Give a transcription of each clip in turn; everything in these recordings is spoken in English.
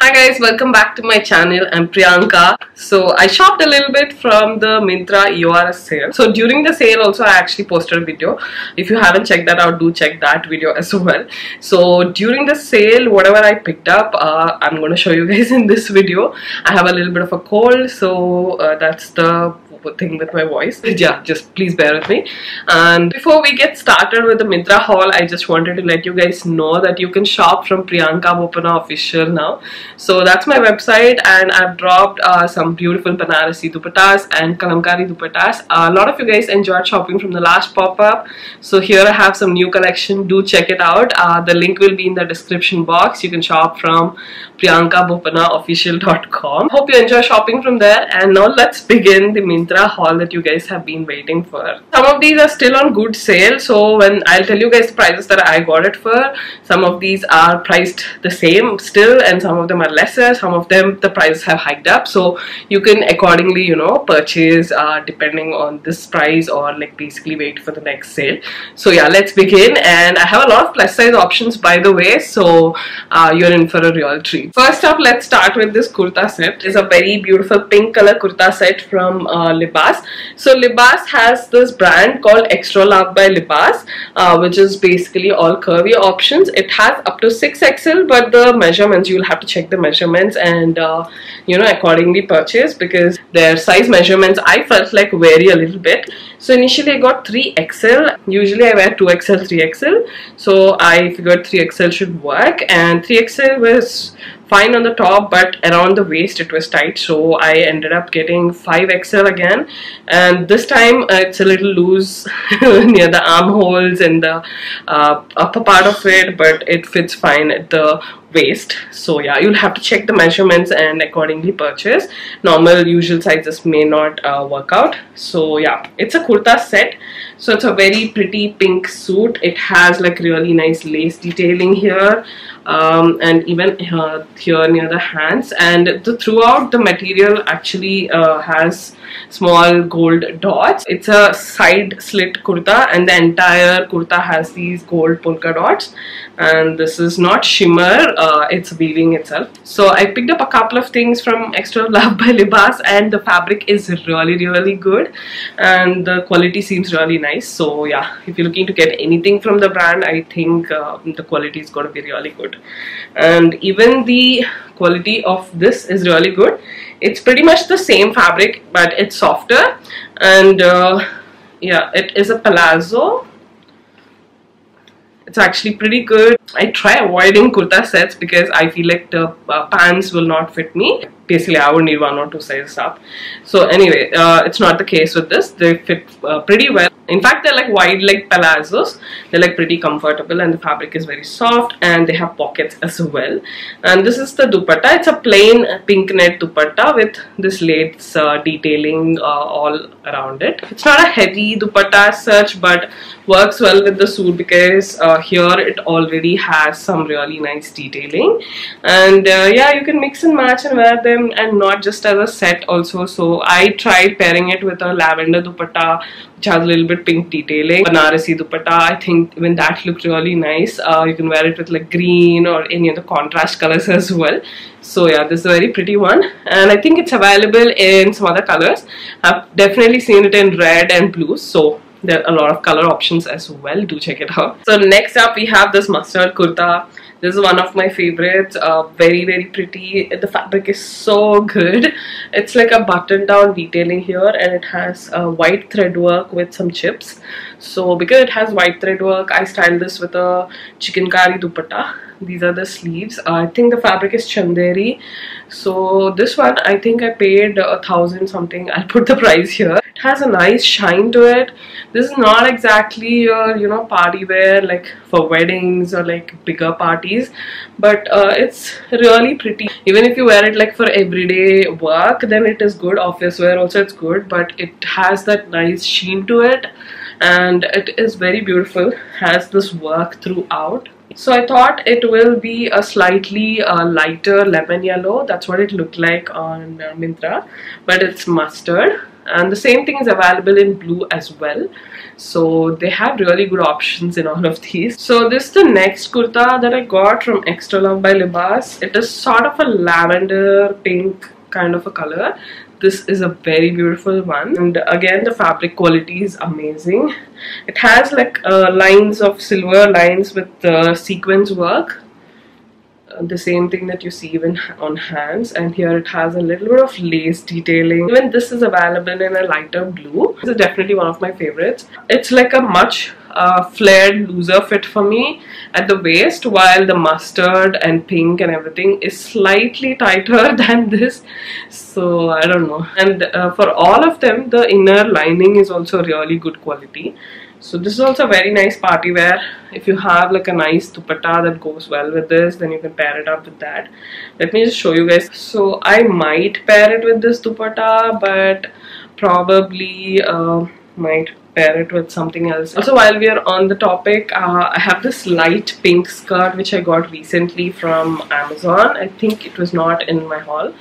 Hi guys, welcome back to my channel. I'm Priyanka. So I shopped a little bit from the Myntra EORS sale. So during the sale also I actually posted a video. If you haven't checked that out, do check that video as well. So during the sale, whatever I picked up, I'm going to show you guys in this video. I have a little bit of a cold, so that's the thing with my voice. Yeah, just please bear with me. And before we get started with the Myntra haul, I just wanted to let you guys know that you can shop from Priyanka Boppana official now. So that's my website, and I've dropped some beautiful Banarasi dupattas and Kalamkari dupattas. A lot of you guys enjoyed shopping from the last pop-up, so here I have some new collection. Do check it out. The link will be in the description box. You can shop from priyankaboppanaofficial.com. Hope you enjoy shopping from there, and now let's begin the Myntra haul that you guys have been waiting for. Some of these are still on good sale, so when I'll tell you guys the prices that I got it for. Some of these are priced the same still, and some of them are lesser. Some of them the prices have hiked up, so you can accordingly, you know, purchase depending on this price, or like basically wait for the next sale. So yeah, let's begin. And I have a lot of plus size options, by the way, so you're in for a real treat. First up, let's start with this kurta set. It's a very beautiful pink color kurta set from Libas. So Libas has this brand called Extra Love by Libas, which is basically all curvy options. It has up to 6XL, but the measurements, you'll have to check the measurements and you know, accordingly purchase, because their size measurements I felt like vary a little bit. So initially I got 3XL. Usually I wear 2XL, 3XL, so I figured 3XL should work, and 3XL was fine on the top, but around the waist it was tight, so I ended up getting 5XL again, and this time it's a little loose near the armholes and the upper part of it, but it fits fine at the waist. So yeah, you'll have to check the measurements and accordingly purchase. Normal usual sizes may not work out. So yeah, it's a kurta set, so it's a very pretty pink suit. It has like really nice lace detailing here, and even here near the hands, and throughout the material actually has small gold dots. It's a side slit kurta, and the entire kurta has these gold polka dots, and this is not shimmer, it's weaving itself. So I picked up a couple of things from Extra Love by Libas, and the fabric is really good, and the quality seems really nice. So yeah, if you're looking to get anything from the brand, I think the quality is going to be really good, and even the quality of this is really good. It's pretty much the same fabric, but it's softer, and yeah, it is a Palazzo. It's actually pretty good. I try avoiding kurta sets because I feel like the pants will not fit me. Basically, I would need 1 or 2 sizes up. So anyway, it's not the case with this. They fit pretty well. In fact, they're like wide leg palazzos. They're like pretty comfortable, and the fabric is very soft, and they have pockets as well. And this is the dupatta. It's a plain pink net dupatta with this lace detailing all around it. It's not a heavy dupatta as such, but works well with the suit because here it already has some really nice detailing, and yeah, you can mix and match and wear them, and not just as a set also. So I tried pairing it with a lavender dupatta which has a little bit pink detailing. Banarasi dupatta, I think even that looked really nice. You can wear it with like green or any other contrast colors as well. So yeah, this is a very pretty one, and I think it's available in some other colors. I've definitely seen it in red and blue, so there are a lot of color options as well. Do check it out. So next up we have this mustard kurta. This is one of my favorites. Very pretty. The fabric is so good. It's like a button down detailing here, and it has white thread work with some chips. So because it has white thread work, I styled this with a chikankari dupatta. These are the sleeves. I think the fabric is chanderi. So this one, I think I paid 1,000 something. I'll put the price here. It has a nice shine to it. This is not exactly your, you know, party wear like for weddings or like bigger parties, but it's really pretty. Even if you wear it like for everyday work, then it is good. Office wear also it's good, but it has that nice sheen to it, and it is very beautiful. Has this work throughout. So I thought it will be a slightly lighter lemon yellow. That's what it looked like on Myntra, but it's mustard. and the same thing is available in blue as well. So they have really good options in all of these. So this is the next kurta that I got from Extra Love by Libas. It is sort of a lavender pink kind of a color. This is a very beautiful one, and again the fabric quality is amazing. It has like lines of silver lines with sequins work, the same thing that you see even on hands, and here it has a little bit of lace detailing. Even this is available in a lighter blue. This is definitely one of my favorites. It's like a much flared, looser fit for me at the waist, while the mustard and pink and everything is slightly tighter than this. So I don't know. And for all of them, the inner lining is also really good quality. So this is also very nice party wear. If you have like a nice dupatta that goes well with this, then you can pair it up with that. Let me just show you guys. So I might pair it with this dupatta, but probably might pair it with something else. Also, while we are on the topic, I have this light pink skirt which I got recently from Amazon. I think it was not in my haul.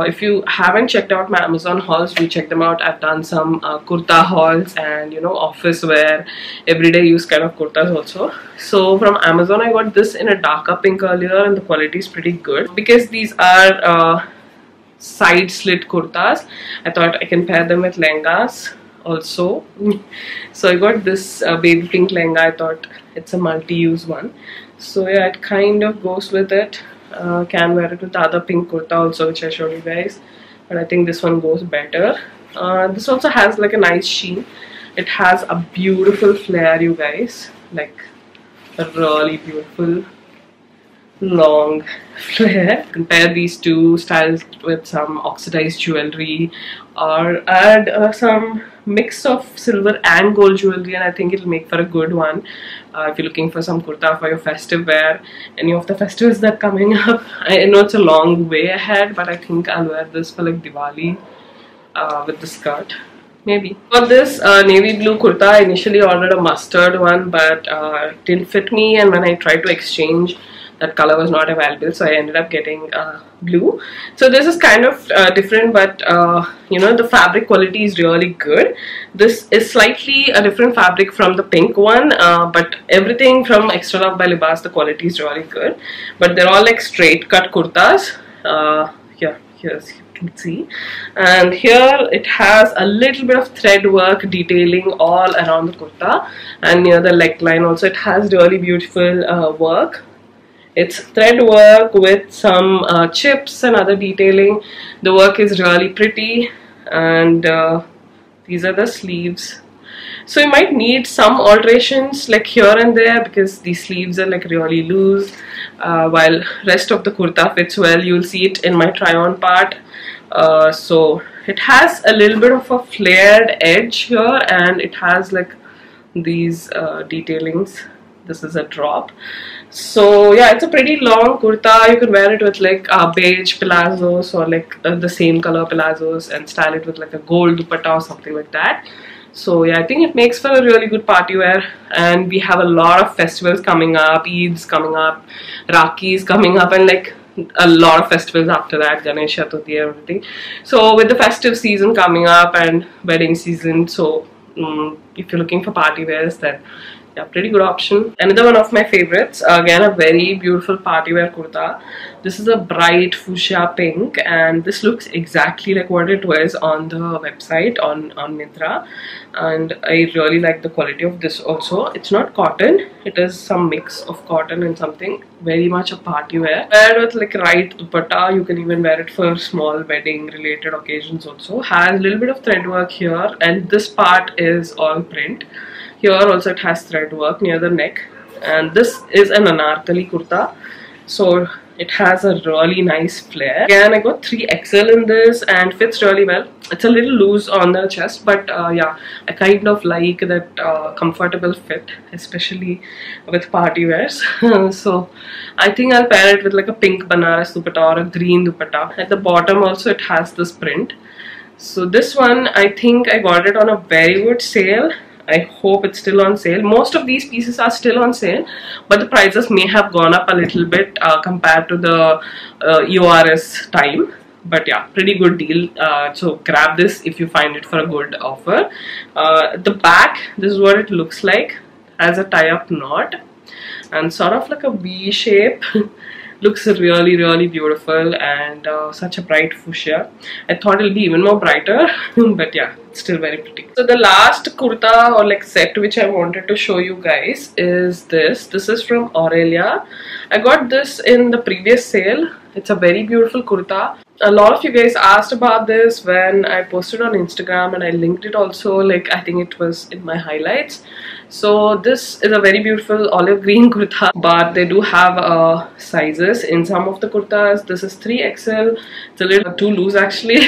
If you haven't checked out my Amazon hauls, do check them out. I've done some kurta hauls and, you know, office wear, everyday use kind of kurtas also. So from Amazon I got this in a darker pink earlier, and the quality is pretty good. Because these are side slit kurtas, I thought I can pair them with lehengas also. So I got this baby pink lehenga. I thought it's a multi-use one. So yeah, it kind of goes with it. Can wear it with the other pink kurta also, which I showed you guys, but I think this one goes better. This also has like a nice sheen. It has a beautiful flare, you guys, like a really beautiful long flare. Compare these two styles with some oxidized jewelry, or add some mix of silver and gold jewelry, and I think it'll make for a good one. If you're looking for some kurta for your festive wear, any of the festivals that are coming up. I know it's a long way ahead, but I think I'll wear this for like Diwali with the skirt, maybe. For this navy blue kurta, I initially ordered a mustard one, but it didn't fit me, and when I tried to exchange, that color was not available, so I ended up getting blue. So this is kind of different, but you know, the fabric quality is really good. This is slightly a different fabric from the pink one, but everything from Extra Love by Libas, the quality is really good. But they're all like straight cut kurtas. Yeah, here's you can see, and here it has a little bit of thread work detailing all around the kurta, and near the neckline also it has really beautiful work. It's thread work with some chips and other detailing. The work is really pretty, and these are the sleeves. So you might need some alterations like here and there, because these sleeves are like really loose, while rest of the kurta fits well. You'll see it in my try on part. So it has a little bit of a flared edge here, and it has like these detailings. This is a drop. So yeah, it's a pretty long kurta. You can wear it with like beige palazzos, or like the same color palazzos, and style it with like a gold dupatta or something like that. So yeah, I think it makes for a really good party wear. And we have a lot of festivals coming up, Eids coming up, Rakhi's coming up, and like a lot of festivals after that, Ganesh Chaturthi, everything. So with the festive season coming up and wedding season, so if you're looking for party wears, then yeah, pretty good option. Another one of my favorites, again a very beautiful party wear kurta. This is a bright fuchsia pink, and this looks exactly like what it was on the website on Myntra, and I really like the quality of this also. It's not cotton, it is some mix of cotton and something, very much a party wear. Wear with like right dupatta. You can even wear it for small wedding related occasions also. Has a little bit of thread work here, and this part is all print. Here also it has thread work near the neck, and this is an anarkali kurta, so it has a really nice flare. Again, I got 3XL in this and fits really well. It's a little loose on the chest, but yeah, I kind of like that comfortable fit, especially with party wears. So I think I'll pair it with like a pink Banaras dupatta or a green dupatta. At the bottom also it has this print. So this one, I think I got it on a very good sale. I hope it's still on sale. Most of these pieces are still on sale, but the prices may have gone up a little bit compared to the EORS time. but yeah, pretty good deal. So grab this if you find it for a good offer. The back, this is what it looks like. Has a tie-up knot and sort of like a V shape. Looks really beautiful, and such a bright fuchsia. I thought it'll be even more brighter, but yeah, it's still very pretty. So the last kurta or like set which I wanted to show you guys is this. This is from Aurelia. I got this in the previous sale. It's a very beautiful kurta. A lot of you guys asked about this when I posted on Instagram, and I linked it also, like I think it was in my highlights. So this is a very beautiful olive green kurta, but they do have sizes in some of the kurtas. This is 3XL. It's a little too loose actually.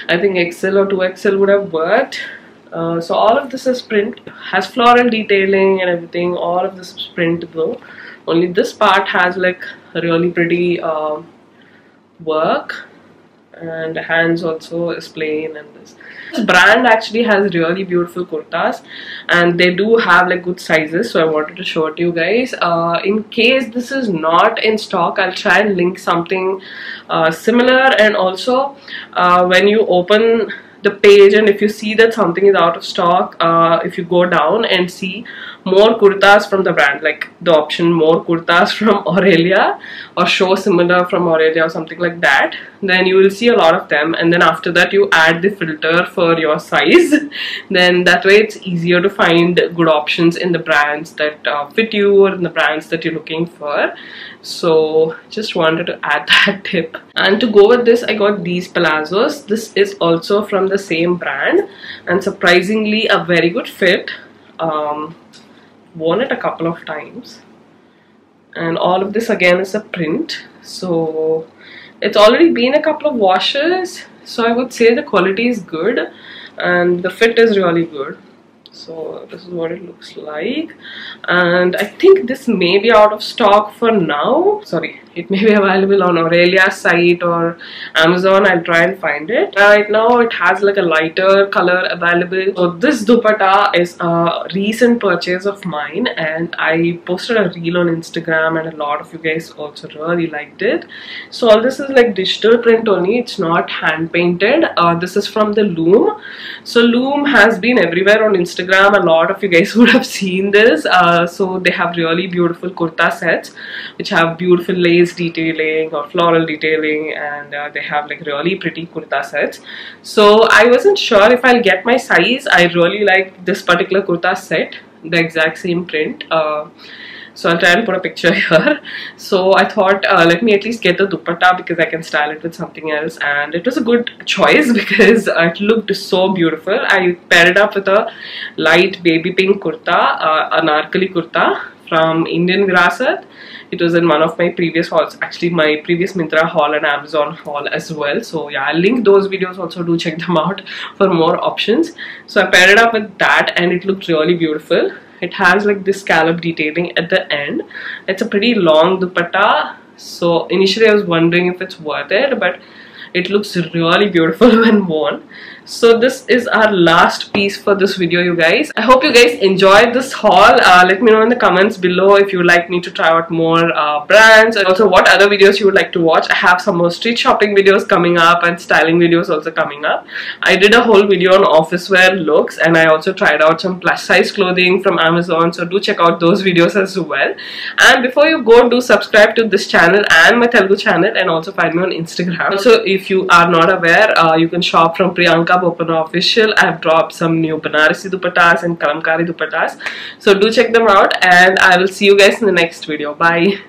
I think XL or 2XL would have worked. So all of this is print, has floral detailing and everything. All of this is print though. Only this part has like a really pretty work, and the hands also is plain. And this brand actually has really beautiful kurtas, and they do have like good sizes, so I wanted to show it to you guys. In case this is not in stock, I'll try and link something similar. And also when you open the page and if you see that something is out of stock, if you go down and see more kurtas from the brand, like the option more kurtas from Aurelia or show similar from Aurelia or something like that, then you will see a lot of them. And then after that you add the filter for your size. Then that way it's easier to find good options in the brands that fit you or in the brands that you're looking for. So just wanted to add that tip. And to go with this, I got these palazzos. This is also from the same brand, and surprisingly a very good fit. Worn it a couple of times, and all of this again is a print, so it's already been a couple of washes, so I would say the quality is good and the fit is really good. So this is what it looks like, and I think this may be out of stock for now. Sorry, it may be available on Aurelia's site or Amazon. I'll try and find it. Right now it has like a lighter color available. So this dupatta is a recent purchase of mine, and I posted a reel on Instagram, and a lot of you guys also really liked it. So all this is like digital print only, it's not hand painted. This is from the Loom. So Loom has been everywhere on Instagram. A lot of you guys would have seen this. So they have really beautiful kurta sets which have beautiful lace detailing or floral detailing, and they have like really pretty kurta sets. So I wasn't sure if I'll get my size. I really like this particular kurta set, the exact same print. So I'll try and put a picture here. So I thought let me at least get the dupatta because I can style it with something else, and it was a good choice because it looked so beautiful. I paired it up with a light baby pink kurta, anarkali kurta from Indian Virasat. It was in one of my previous hauls, actually my previous Myntra haul and Amazon haul as well. So yeah, I'll link those videos also, do check them out for more options. So I paired it up with that, and it looked really beautiful. It has like this scallop detailing at the end. It's a pretty long dupatta, so initially I was wondering if it's worth it, but it looks really beautiful when worn. So this is our last piece for this video, you guys. I hope you guys enjoyed this haul. Let me know in the comments below if you would like me to try out more brands, and also what other videos you would like to watch. I have some more street shopping videos coming up and styling videos also coming up. I did a whole video on office wear looks, and I also tried out some plus size clothing from Amazon, so do check out those videos as well. And before you go, do subscribe to this channel and my Telugu channel, and also find me on Instagram. Also, if you are not aware, you can shop from Priyanka Boppana official. I have dropped some new Banarasi dupattas and Kalamkari dupattas, so do check them out, and I will see you guys in the next video. Bye.